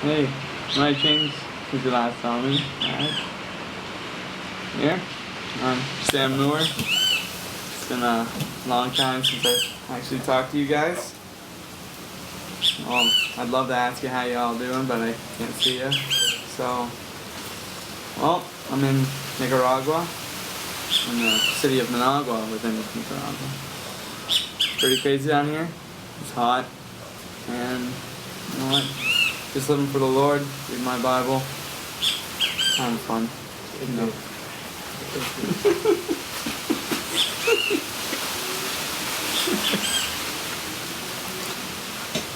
Hey, might change since you last saw me. Alright. Here, I'm Sam Moore. It's been a long time since I've actually talked to you guys. I'd love to ask you how you all doing, but I can't see you. So, well, I'm in Nicaragua, in the city of Managua within Nicaragua. It's pretty crazy down here. It's hot, and you know what? Just living for the Lord, read my Bible. Kind of fun, you know.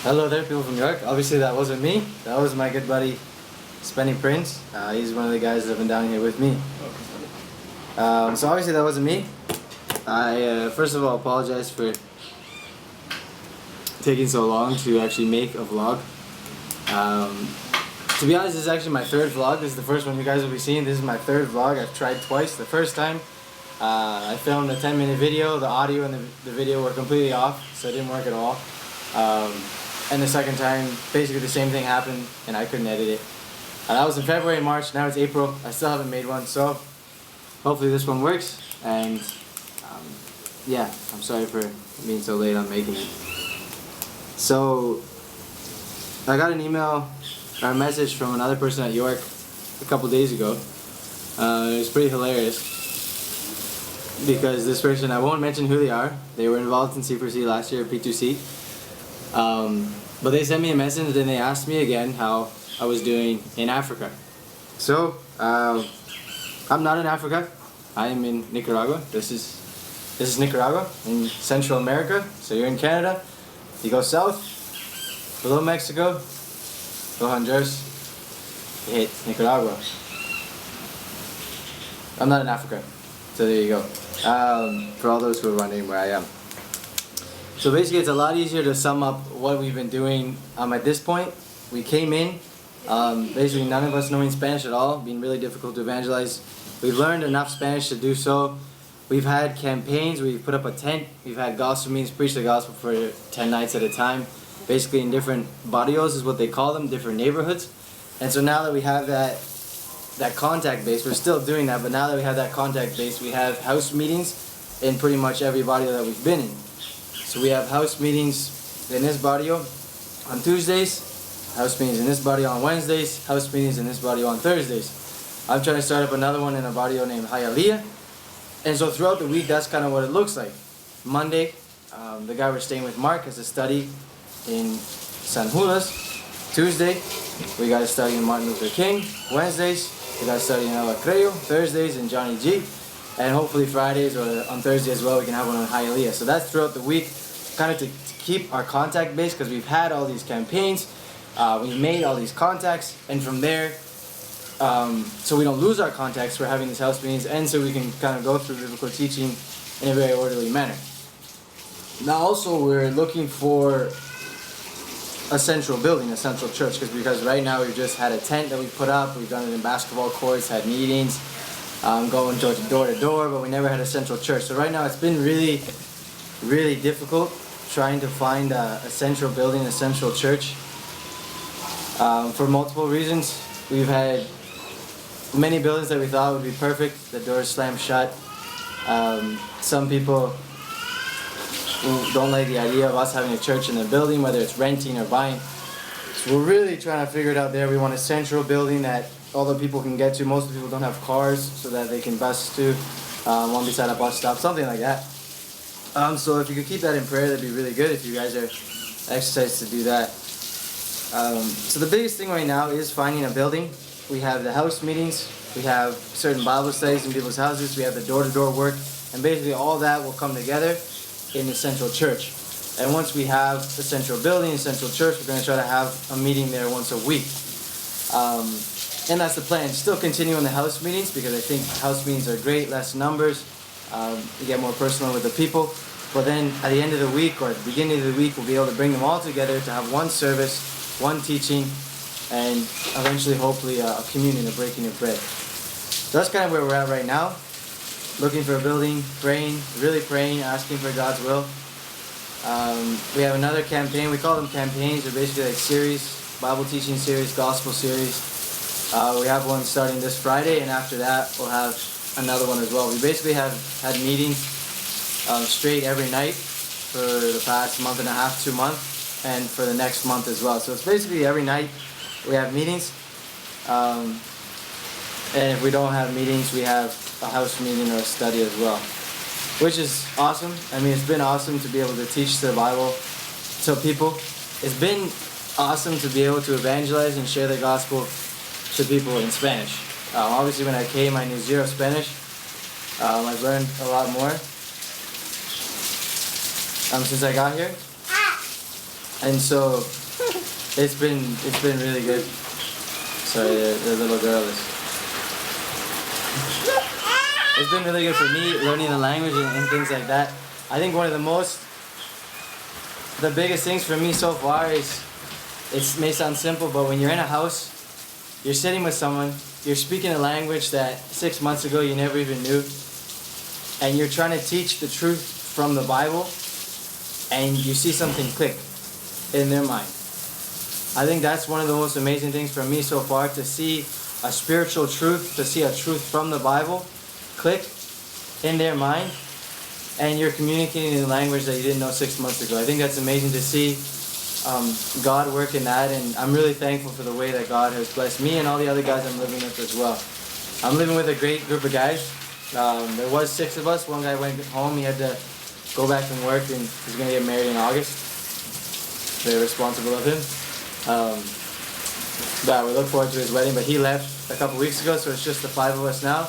Hello there, people from York. Obviously, that wasn't me. That was my good buddy, Spenny Prince. He's one of the guys that have been down here with me. So obviously, that wasn't me. I first of all apologize for taking so long to actually make a vlog. To be honest, this is actually my third vlog. This is the first one you guys will be seeing. This is my third vlog. I've tried twice. The first time, I filmed a 10-minute video. The audio and the video were completely off, so it didn't work at all. And the second time, basically the same thing happened, and I couldn't edit it. That was in February and March. Now it's April. I still haven't made one, so hopefully this one works. And yeah, I'm sorry for being so late on making it. So I got an email or a message from another person at York a couple days ago. It was pretty hilarious because this person, I won't mention who they are. They were involved in C4C last year, P2C. But they sent me a message and they asked me again how I was doing in Africa. So I'm not in Africa. I am in Nicaragua. This is Nicaragua in Central America. So you're in Canada. You go south, below Mexico, go Honduras, you hit Nicaragua. I'm not in Africa. So there you go. For all those who are wondering where I am. So basically it's a lot easier to sum up what we've been doing at this point. We came in, basically none of us knowing Spanish at all, being really difficult to evangelize. We've learned enough Spanish to do so. We've had campaigns, we've put up a tent, we've had gospel meetings, preached the gospel for 10 nights at a time, basically in different barrios is what they call them, different neighborhoods. And so now that we have that contact base, we're still doing that, but now that we have that contact base, we have house meetings in pretty much every barrio that we've been in. So we have house meetings in this barrio on Tuesdays, house meetings in this barrio on Wednesdays, house meetings in this barrio on Thursdays. I'm trying to start up another one in a barrio named Hialeah. And so throughout the week, that's kind of what it looks like. Monday, the guy we're staying with, Mark, has a study in San Judas. Tuesday, we got a study in Martin Luther King. Wednesdays, we got a study in El Creo. Thursdays in Johnny G. And hopefully Fridays or on Thursday as well, we can have one in Hialeah. So that's throughout the week, kind of to keep our contact base, because we've had all these campaigns, we've made all these contacts, and from there, so we don't lose our contacts, we're having these house meetings, and so we can kind of go through biblical teaching in a very orderly manner. Now also we're looking for a central building, a central church, because right now we've just had a tent that we put up, we've done it in basketball courts, had meetings, going door to door, but we never had a central church. So right now it's been really, really difficult trying to find a central building, a central church, for multiple reasons. We've had many buildings that we thought would be perfect, the doors slammed shut. Some people who don't like the idea of us having a church in the building, whether it's renting or buying. So we're really trying to figure it out there. We want a central building that all the people can get to. Most of the people don't have cars, so that they can bus to, one beside a bus stop, something like that. So if you could keep that in prayer, that'd be really good if you guys are exercised to do that. So the biggest thing right now is finding a building. We have the house meetings, we have certain Bible studies in people's houses, we have the door-to-door work, and basically all that will come together in the central church. And once we have the central building, the central church, we're going to try to have a meeting there once a week. And that's the plan. Still continue in the house meetings, because I think house meetings are great, less numbers, you get more personal with the people. But then at the end of the week or at the beginning of the week, we'll be able to bring them all together to have one service, one teaching, and eventually, hopefully, a communion, a breaking of bread. So that's kind of where we're at right now. Looking for a building, praying, really praying, asking for God's will. We have another campaign. We call them campaigns. They're basically like series Bible teaching series, gospel series. We have one starting this Friday, and after that we'll have another one as well. We basically have had meetings straight every night for the past month and a half, 2 months, and for the next month as well. So it's basically every night we have meetings. And if we don't have meetings, we have a house meeting or a study as well, which is awesome. I mean, it's been awesome to be able to teach the Bible to people. It's been awesome to be able to evangelize and share the gospel to people in Spanish. Obviously, when I came, I knew zero Spanish. I've learned a lot more since I got here, and so it's been really good. Sorry, the little girl is. It's been really good for me learning the language and things like that. I think one of the biggest things for me so far is, it may sound simple, but when you're in a house, you're sitting with someone, you're speaking a language that 6 months ago you never even knew, and you're trying to teach the truth from the Bible, and you see something click in their mind. I think that's one of the most amazing things for me so far, to see a spiritual truth, to see a truth from the Bible click in their mind, and you're communicating in a language that you didn't know 6 months ago. I think that's amazing to see God work in that, and I'm really thankful for the way that God has blessed me and all the other guys I'm living with as well. I'm living with a great group of guys. There was 6 of us. One guy went home. He had to go back from work, and he's going to get married in August. Very responsible of him. But we look forward to his wedding, but he left a couple weeks ago, so it's just the 5 of us now.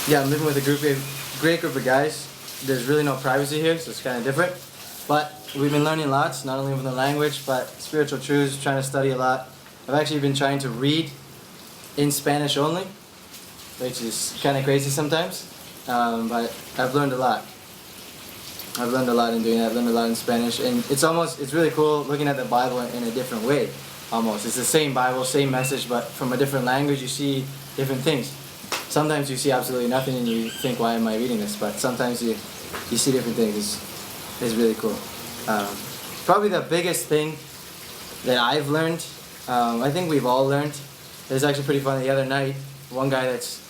Yeah, I'm living with a great group of guys. There's really no privacy here, so it's kind of different. But we've been learning lots, not only from the language, but spiritual truths, trying to study a lot. I've actually been trying to read in Spanish only, which is kind of crazy sometimes, but I've learned a lot. I've learned a lot in doing that. I've learned a lot in Spanish, and it's really cool looking at the Bible in a different way, almost. It's the same Bible, same message, but from a different language you see different things. Sometimes you see absolutely nothing and you think, why am I reading this? But sometimes you see different things. It's really cool. Probably the biggest thing that I've learned, I think we've all learned, it's actually pretty funny. The other night, one guy that's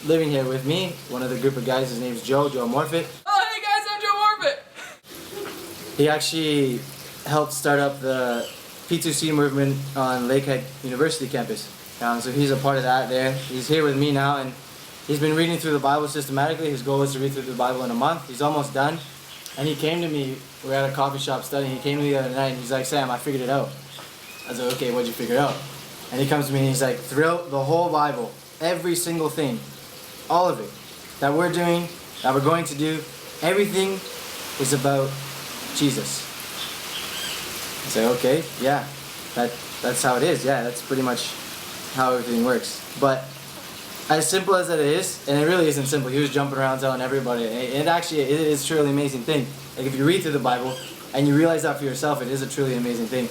living here with me, one of the group of guys, his name's Joe Morfitt. Oh, hey guys, I'm Joe Morfitt! He actually helped start up the P2C movement on Lakehead University campus. So he's a part of that there. He's here with me now, and he's been reading through the Bible systematically. His goal is to read through the Bible in a month. He's almost done. And he came to me, we were at a coffee shop studying, he came to me the other night and he's like, Sam, I figured it out. I was like, okay, what'd you figure out? And he comes to me and he's like, throughout the whole Bible, every single thing, all of it, that we're doing, that we're going to do, everything is about Jesus. I say, okay, yeah, that's how it is. Yeah, that's pretty much how everything works. But as simple as that is, and it really isn't simple. He was jumping around telling everybody. It is truly an amazing thing. Like if you read through the Bible and you realize that for yourself, it is a truly amazing thing.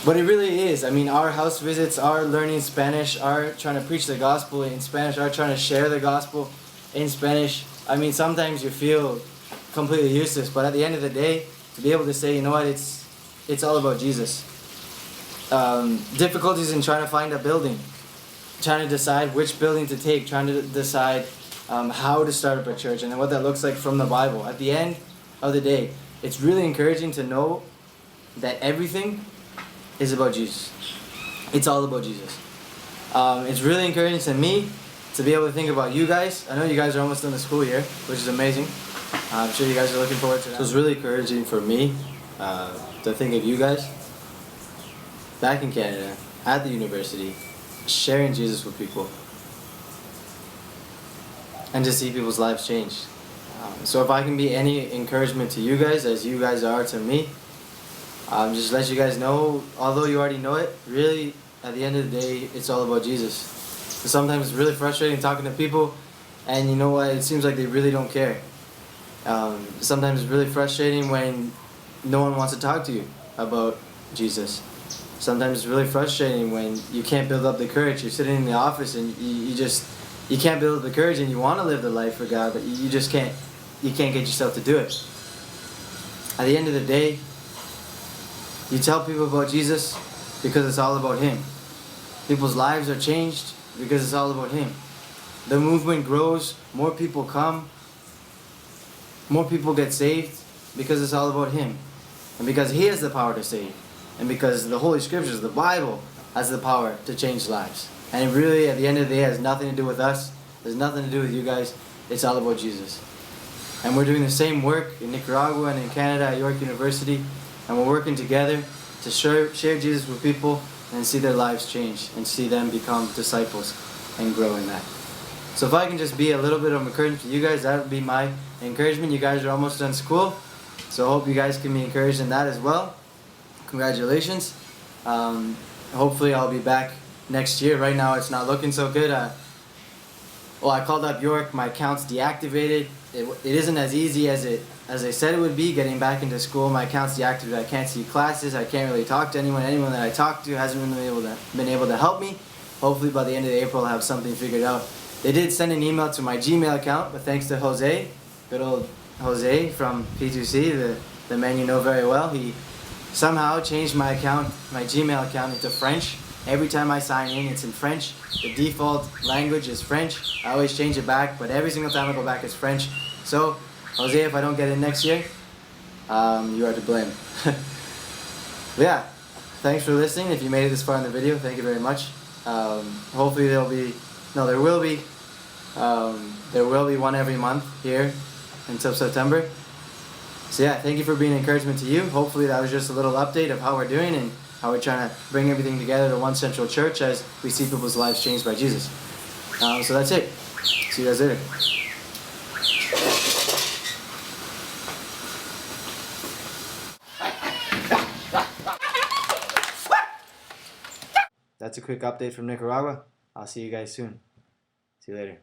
But it really is. I mean, our house visits, our learning Spanish, our trying to preach the gospel in Spanish, our trying to share the gospel in Spanish. I mean, sometimes you feel completely useless, but at the end of the day, to be able to say, you know what, it's all about Jesus. Difficulties in trying to find a building. Trying to decide which building to take, trying to decide how to start up a church, and then what that looks like from the Bible. At the end of the day, it's really encouraging to know that everything is about Jesus. It's all about Jesus. It's really encouraging to me to be able to think about you guys. I know you guys are almost done the school year, which is amazing. I'm sure you guys are looking forward to that. So it's really encouraging for me to think of you guys back in Canada, at the university, sharing Jesus with people, and to see people's lives change. So if I can be any encouragement to you guys, as you guys are to me, just let you guys know, although you already know it, really, at the end of the day, it's all about Jesus. So sometimes it's really frustrating talking to people, and you know what, it seems like they really don't care. Sometimes it's really frustrating when no one wants to talk to you about Jesus. Sometimes it's really frustrating when you can't build up the courage. You're sitting in the office and you can't build up the courage, and you want to live the life for God, but you just can't. You can't get yourself to do it. At the end of the day, You tell people about Jesus because it's all about Him. People's lives are changed because it's all about Him. The movement grows, more people come, more people get saved because it's all about Him. And because He has the power to save. And because the Holy Scriptures, the Bible, has the power to change lives. And it really, at the end of the day, has nothing to do with us. There's nothing to do with you guys. It's all about Jesus. And we're doing the same work in Nicaragua and in Canada at York University. And we're working together to share Jesus with people and see their lives change and see them become disciples and grow in that. So if I can just be a little bit of encouragement to you guys, that would be my encouragement. You guys are almost done school, so I hope you guys can be encouraged in that as well. Congratulations. Hopefully I'll be back next year. Right now it's not looking so good. I called up York, my account's deactivated. It isn't as easy as I said it would be getting back into school. My account's deactivated. I can't see classes. I can't really talk to anyone. Anyone that I talk to hasn't been able to help me. Hopefully by the end of April I'll have something figured out. They did send an email to my Gmail account, but thanks to Jose, good old Jose from P2C, the man you know very well, he somehow changed my account, my Gmail account, into French. Every time I sign in, it's in French. The default language is French. I always change it back, but every single time I go back, it's French. So, Jose, if I don't get in next year, you are to blame. But yeah, thanks for listening. If you made it this far in the video, thank you very much. Hopefully there will be one every month here until September. So yeah, thank you for being an encouragement to you. Hopefully that was just a little update of how we're doing and how we're trying to bring everything together to one central church as we see people's lives changed by Jesus. So that's it. See you guys later. That's a quick update from Nicaragua. I'll see you guys soon. See you later.